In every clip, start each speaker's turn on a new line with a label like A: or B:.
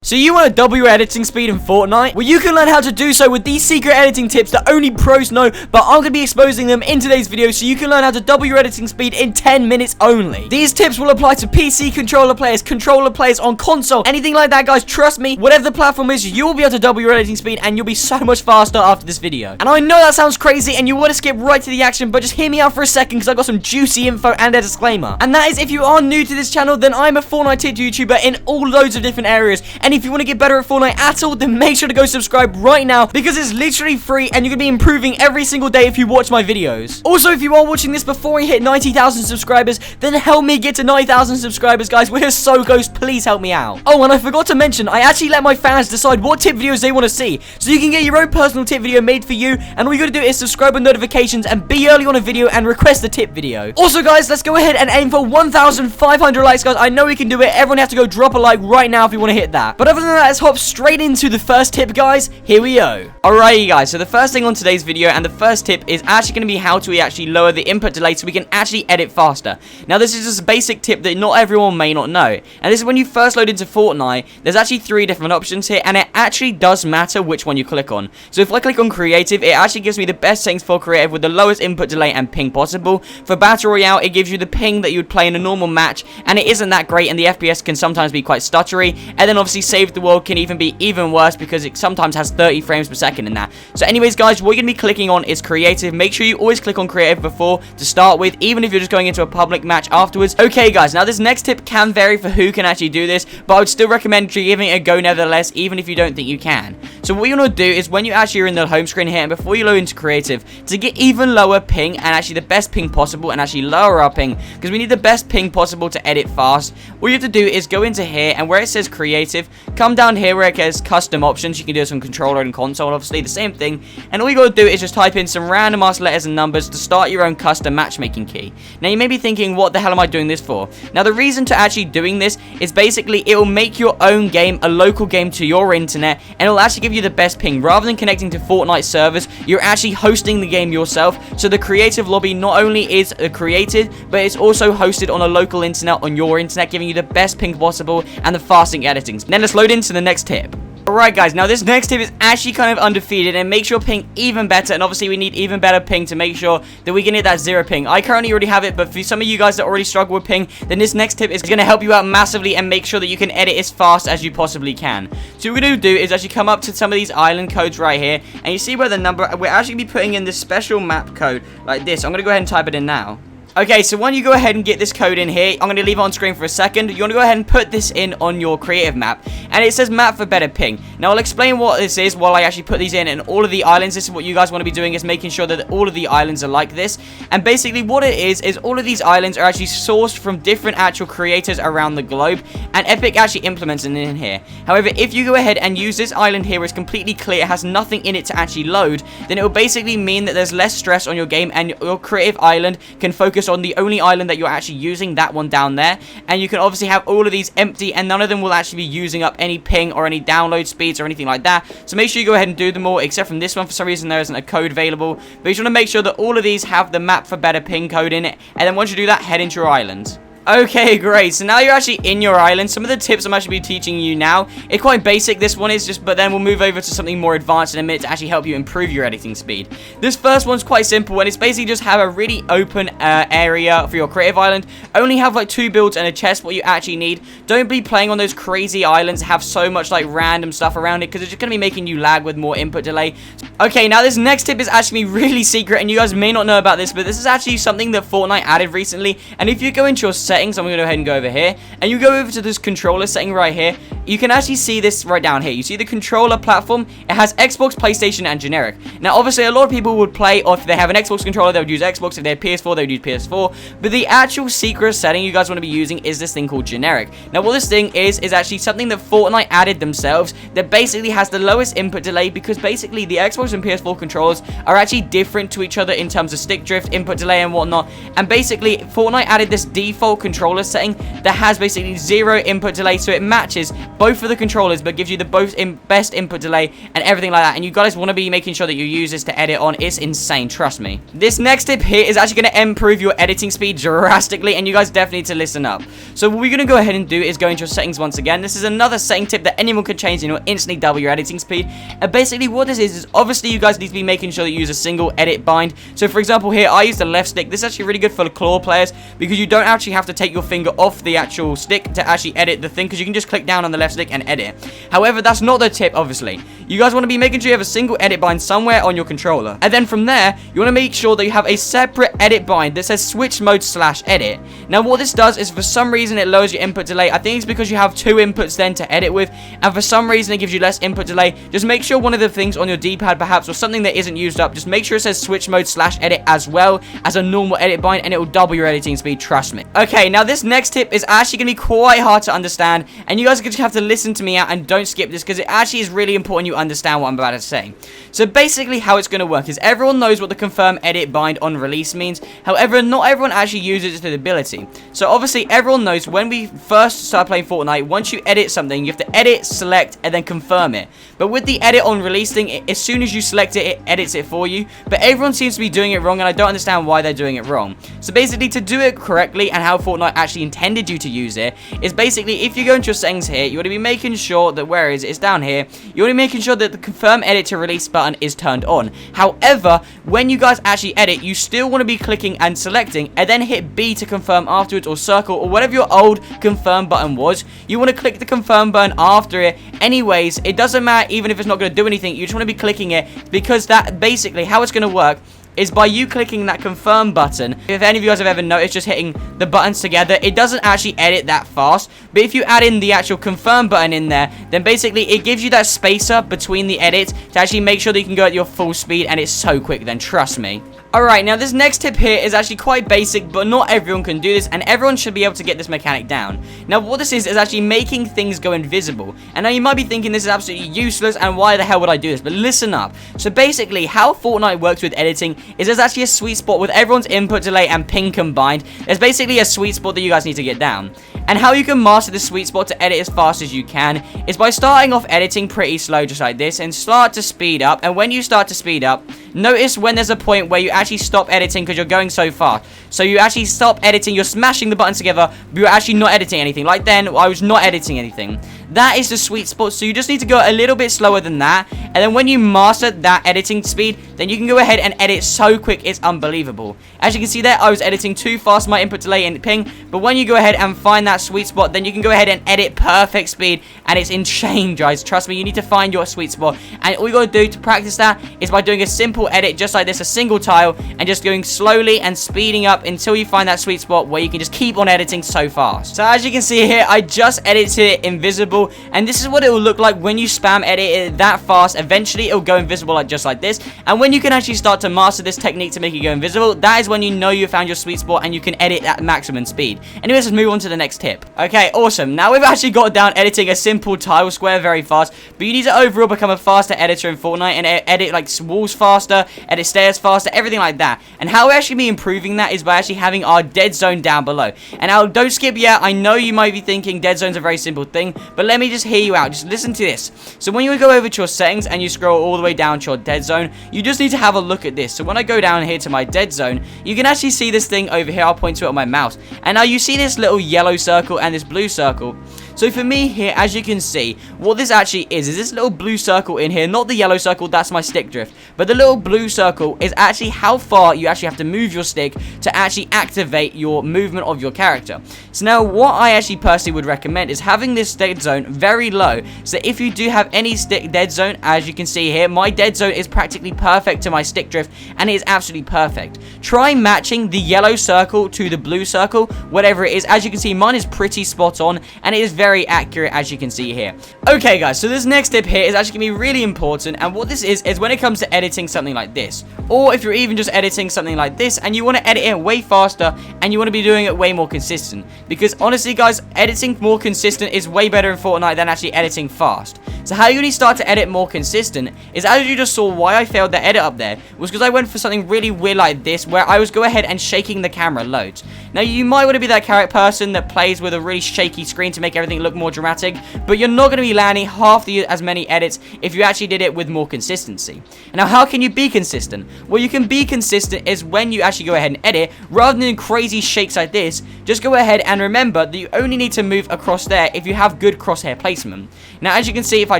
A: So you want to double your editing speed in Fortnite? Well, you can learn how to do so with these secret editing tips that only pros know, but I'm going to be exposing them in today's video so you can learn how to double your editing speed in 10 minutes only. These tips will apply to PC controller players on console, anything like that, guys. Trust me, whatever the platform is, you will be able to double your editing speed and you'll be so much faster after this video. And I know that sounds crazy and you want to skip right to the action, but just hear me out for a second because I've got some juicy info and a disclaimer. And that is, if you are new to this channel, then I'm a Fortnite tip YouTuber in all loads of different areas. And if you want to get better at Fortnite at all, then make sure to go subscribe right now because it's literally free and you're going to be improving every single day if you watch my videos. Also, if you are watching this before we hit 90,000 subscribers, then help me get to 90,000 subscribers, guys. We're so close. Please help me out. Oh, and I forgot to mention, I actually let my fans decide what tip videos they want to see. So you can get your own personal tip video made for you, and all you got to do is subscribe with notifications and be early on a video and request a tip video. Also, guys, let's go ahead and aim for 1,500 likes, guys. I know we can do it. Everyone has to go drop a like right now if you want to hit that. But other than that, let's hop straight into the first tip, guys. Here we go. Alrighty, guys, so the first thing on today's video and the first tip is actually going to be how to actually lower the input delay so we can actually edit faster. Now, this is just a basic tip that not everyone may not know, and this is when you first load into Fortnite. There's actually 3 different options here, and it actually does matter which one you click on. So if I click on creative, it actually gives me the best settings for creative with the lowest input delay and ping possible. For battle royale, it gives you the ping that you would play in a normal match, and it isn't that great, and the FPS can sometimes be quite stuttery. And then obviously save the world can even be even worse because it sometimes has 30 frames per second in that. So anyways, guys, what you're going to be clicking on is creative. Make sure you always click on creative before to start with, even if you're just going into a public match afterwards. Okay, guys, now this next tip can vary for who can actually do this, but I would still recommend giving it a go nevertheless, even if you don't think you can. So what you want to do is when you actually are in the home screen here, and before you load into creative, to get even lower ping and actually the best ping possible and actually lower our ping, because we need the best ping possible to edit fast, what you have to do is go into here, and where it says creative, come down here where it says custom options. You can do this on controller and console, obviously the same thing, and all you got to do is just type in some random ass letters and numbers to start your own custom matchmaking key. Now you may be thinking, what the hell am I doing this for? Now the reason to actually doing this is basically it will make your own game a local game to your internet, and it will actually give you the best ping. Rather than connecting to Fortnite servers, you're actually hosting the game yourself, so the creative lobby not only is created, but it's also hosted on a local internet, on your internet, giving you the best ping possible and the fastest editing. Then let's load into the next tip. Alright, guys, now this next tip is actually kind of undefeated and makes your ping even better, and obviously we need even better ping to make sure that we can hit that 0 ping. I currently already have it, but for some of you guys that already struggle with ping, then this next tip is going to help you out massively and make sure that you can edit as fast as you possibly can. So what we're going to do is actually come up to some of these island codes right here, and you see where the number, we're actually going to be putting in this special map code like this. I'm going to go ahead and type it in now. Okay, so when you go ahead and get this code in here, I'm going to leave it on screen for a second. You want to go ahead and put this in on your creative map, and it says map for better ping. Now, I'll explain what this is while I actually put these in, and all of the islands, this is what you guys want to be doing, is making sure that all of the islands are like this. And basically what it is all of these islands are actually sourced from different actual creators around the globe, and Epic actually implements it in here. However, if you go ahead and use this island here where it's completely clear, it has nothing in it to actually load, then it will basically mean that there's less stress on your game, and your creative island can focus on the only island that you're actually using, that one down there, and you can obviously have all of these empty, and none of them will actually be using up any ping or any download speeds or anything like that. So make sure you go ahead and do them all, except from this one. For some reason there isn't a code available, but you just want to make sure that all of these have the map for better ping code in it, and then once you do that, head into your island. Okay, great. So now you're actually in your island. Some of the tips I'm actually be teaching you now, it's quite basic, this one is just, but then we'll move over to something more advanced in a minute to actually help you improve your editing speed. This first one's quite simple, and it's basically just have a really open area for your creative island. Only have like 2 builds and a chest, what you actually need. Don't be playing on those crazy islands, have so much like random stuff around it, because it's just going to be making you lag with more input delay. Okay, now this next tip is actually really secret, and you guys may not know about this, but this is actually something that Fortnite added recently. And if you go into your settings, I'm going to go ahead and go over here, and you go over to this controller setting right here, you can actually see this right down here. You see the controller platform, it has Xbox, PlayStation, and generic. Now obviously a lot of people would play, or if they have an Xbox controller, they would use Xbox. If they have PS4, they would use PS4, but the actual secret setting you guys want to be using is this thing called generic. Now what this thing is actually something that Fortnite added themselves that basically has the lowest input delay, because basically the Xbox and PS4 controllers are actually different to each other in terms of stick drift, input delay, and whatnot. And basically Fortnite added this default controller setting that has basically 0 input delay, so it matches both of the controllers but gives you the best input delay and everything like that. And you guys want to be making sure that you use this to edit on. It's insane, trust me. This next tip here is actually going to improve your editing speed drastically, and you guys definitely need to listen up. So what we're going to go ahead and do is go into your settings once again. This is another setting tip that anyone can change and you'll instantly double your editing speed. And basically what this is obviously you guys need to be making sure that you use a single edit bind. So for example here, I use the left stick. This is actually really good for the claw players because you don't actually have to take your finger off the actual stick to actually edit the thing, because you can just click down on the left stick and edit. However, that's not the tip, obviously. You guys want to be making sure you have a single edit bind somewhere on your controller. And then from there, you want to make sure that you have a separate edit bind that says switch mode /edit. Now what this does is for some reason it lowers your input delay. I think it's because you have 2 inputs then to edit with, and for some reason it gives you less input delay. Just make sure one of the things on your D-pad perhaps, or something that isn't used up, just make sure it says switch mode /edit as well as a normal edit bind, and it will double your editing speed, trust me. Okay, now this next tip is actually going to be quite hard to understand, and you guys are going to have to listen to me out and don't skip this because it actually is really important you understand what I'm about to say. So basically how it's going to work is everyone knows what the confirm edit bind on release means. However, not everyone actually uses its ability. So obviously everyone knows when we first start playing Fortnite, once you edit something, you have to edit, select, and then confirm it. But with the edit on release thing, as soon as you select it, it edits it for you. But everyone seems to be doing it wrong, and I don't understand why they're doing it wrong. So basically, to do it correctly and how Fortnite actually intended you to use it is basically, if you go into your settings here, you want to be making sure that, where is it? It's down here. You want to be making sure that the confirm edit to release button is turned on. However, when you guys actually edit, you still want to be clicking and selecting, and then hit B to confirm afterwards, or circle, or whatever your old confirm button was. You want to click the confirm button after it. Anyways, it doesn't matter even if it's not going to do anything. You just want to be clicking it, because that basically how it's going to work is by you clicking that confirm button. If any of you guys have ever noticed, just hitting the buttons together, it doesn't actually edit that fast. But if you add in the actual confirm button in there, then basically it gives you that spacer between the edits to actually make sure that you can go at your full speed, and it's so quick then, trust me. Alright, now this next tip here is actually quite basic, but not everyone can do this, and everyone should be able to get this mechanic down. Now what this is actually making things go invisible. And now you might be thinking this is absolutely useless, and why the hell would I do this? But listen up. So basically, how Fortnite works with editing is there's actually a sweet spot with everyone's input delay and ping combined. There's basically a sweet spot that you guys need to get down. And how you can master this sweet spot to edit as fast as you can is by starting off editing pretty slow, just like this, and start to speed up. And when you start to speed up, notice when there's a point where you actually stop editing because you're going so fast. So you actually stop editing, you're smashing the buttons together, but you're actually not editing anything. Like then, I was not editing anything. That is the sweet spot, so you just need to go a little bit slower than that. And then when you master that editing speed, then you can go ahead and edit so quick, it's unbelievable. As you can see there, I was editing too fast, my input delay and ping. But when you go ahead and find that sweet spot, then you can go ahead and edit perfect speed. And it's insane, guys. Trust me, you need to find your sweet spot. And all you gotta do to practice that is by doing a simple edit just like this, a single tile, and just going slowly and speeding up until you find that sweet spot where you can just keep on editing so fast. So as you can see here, I just edited it invisible, and this is what it will look like when you spam edit it that fast. Eventually it'll go invisible, like just like this. And when you can actually start to master this technique to make it go invisible, that is when you know you found your sweet spot and you can edit at maximum speed. Anyways, let's move on to the next tip. Okay, awesome. Now we've actually got down editing a simple tile square very fast, but you need to overall become a faster editor in Fortnite and edit like walls faster, edit stairs faster, everything like that. And how we actually be improving that is by actually having our dead zone down below. And now don't skip yet. I know you might be thinking dead zone's a very simple thing, but let me just hear you out. Just listen to this. So when you go over to your settings and you scroll all the way down to your dead zone, you just need to have a look at this. So when I go down here to my dead zone, you can actually see this thing over here. I'll point to it on my mouse. And now you see this little yellow circle and this blue circle. So for me here, as you can see, what this actually is this little blue circle in here, not the yellow circle, that's my stick drift, but the little blue circle is actually how far you actually have to move your stick to actually activate your movement of your character. So now what I actually personally would recommend is having this dead zone very low, so if you do have any stick dead zone, as you can see here, my dead zone is practically perfect to my stick drift, and it is absolutely perfect. Try matching the yellow circle to the blue circle, whatever it is. As you can see, mine is pretty spot on, and it is very accurate, as you can see here. Okay guys, so this next tip here is actually going to be really important, and what this is when it comes to editing something like this, or if you're even just editing something like this and you want to edit it way faster and you want to be doing it way more consistent, because honestly guys, editing more consistent is way better in Fortnite than actually editing fast. So how you really start to edit more consistent is, as you just saw, why I failed the edit up there was because I went for something really weird like this, where I was go ahead and shaking the camera loads. Now you might want to be that character person that plays with a really shaky screen to make everything look more dramatic, but you're not going to be landing half as many edits if you actually did it with more consistency. Now how can you be consistent? Well, you can be consistent is when you actually go ahead and edit, rather than crazy shakes like this. Just go ahead and remember that you only need to move across there if you have good crosshair placement. Now as you can see, if I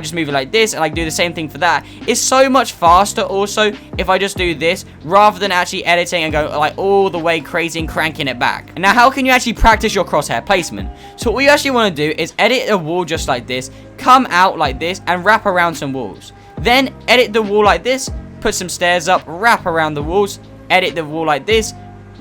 A: just move it like this and I do the same thing for that, it's so much faster also if I just do this rather than actually editing and go like all the way crazy and cranking it back. And now how can you actually practice your crosshair placement? So what you actually want to do is edit a wall just like this, come out like this and wrap around some walls. Then edit the wall like this, put some stairs up, wrap around the walls, edit the wall like this,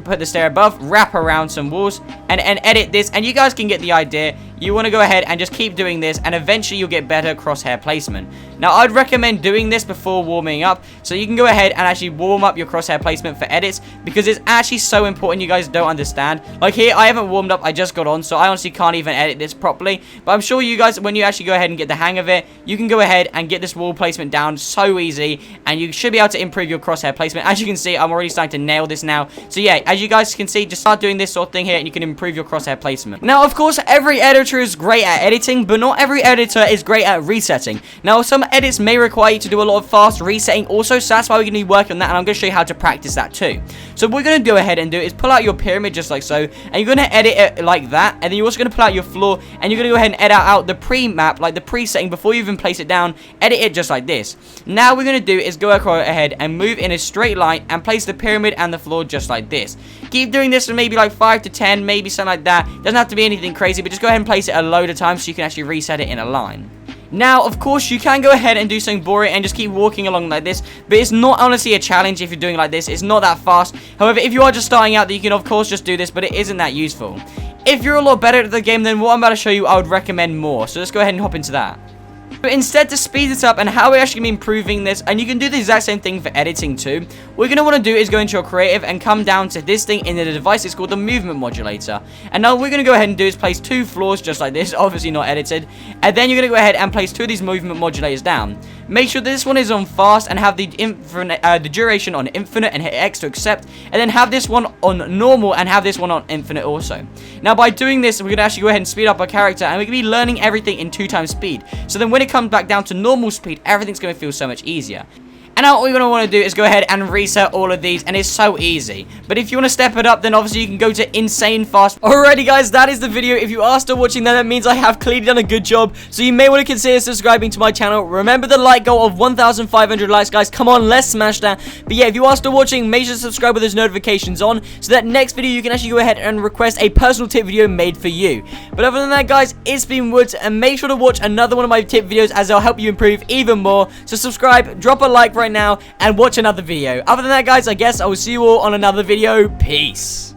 A: put the stair above, wrap around some walls, and edit this, and you guys can get the idea. You want to go ahead and just keep doing this, and eventually you'll get better crosshair placement. Now, I'd recommend doing this before warming up, so you can go ahead and actually warm up your crosshair placement for edits, because it's actually so important. You guys don't understand. Like here, I haven't warmed up, I just got on, so I honestly can't even edit this properly, but I'm sure you guys, when you actually go ahead and get the hang of it, you can go ahead and get this wall placement down so easy, and you should be able to improve your crosshair placement. As you can see, I'm already starting to nail this now, so yeah, as you guys can see, just start doing this sort of thing here, and you can improve your crosshair placement. Now, of course, every editor is great at editing, but not every editor is great at resetting. Now, some edits may require you to do a lot of fast resetting also, so that's why we're going to be working on that, and I'm going to show you how to practice that too. So what we're going to go ahead and do is pull out your pyramid just like so, and you're going to edit it like that, and then you're also going to pull out your floor, and you're going to go ahead and edit out the pre-map, like the pre-setting, before you even place it down. Edit it just like this. Now what we're going to do is go ahead and move in a straight line and place the pyramid and the floor just like this. Keep doing this for maybe like 5 to 10, maybe something like that. Doesn't have to be anything crazy, but just go ahead and place it a load of times so you can actually reset it in a line. Now, of course, you can go ahead and do something boring and just keep walking along like this, but it's not honestly a challenge if you're doing like this. It's not that fast. However, if you are just starting out, then you can, of course, just do this, but it isn't that useful. If you're a lot better at the game, then what I'm about to show you, I would recommend more. So let's go ahead and hop into that. But instead, to speed this up and how we're actually going to be improving this, and you can do the exact same thing for editing too, what you're going to want to do is go into your creative and come down to this thing in the device. It's called the movement modulator. And now what we're going to go ahead and do is place 2 floors just like this, obviously not edited, and then you're going to go ahead and place 2 of these movement modulators down. Make sure this one is on fast and have the duration on infinite and hit X to accept, and then have this one on normal and have this one on infinite also. Now by doing this, we're going to actually go ahead and speed up our character, and we're going to be learning everything in 2 times speed. So then when it comes back down to normal speed, everything's going to feel so much easier. And now what we're going to want to do is go ahead and reset all of these, and it's so easy. But if you want to step it up, then obviously you can go to insane fast. Alrighty guys, that is the video. If you are still watching, then that means I have clearly done a good job. So you may want to consider subscribing to my channel. Remember the like goal of 1,500 likes, guys. Come on, let's smash that. But yeah, if you are still watching, make sure to subscribe with those notifications on, so that next video you can actually go ahead and request a personal tip video made for you. But other than that, guys, it's been Woods, and make sure to watch another one of my tip videos, as they'll help you improve even more. So subscribe, drop a like right now, and watch another video. Other than that, guys, I guess I will see you all on another video. Peace.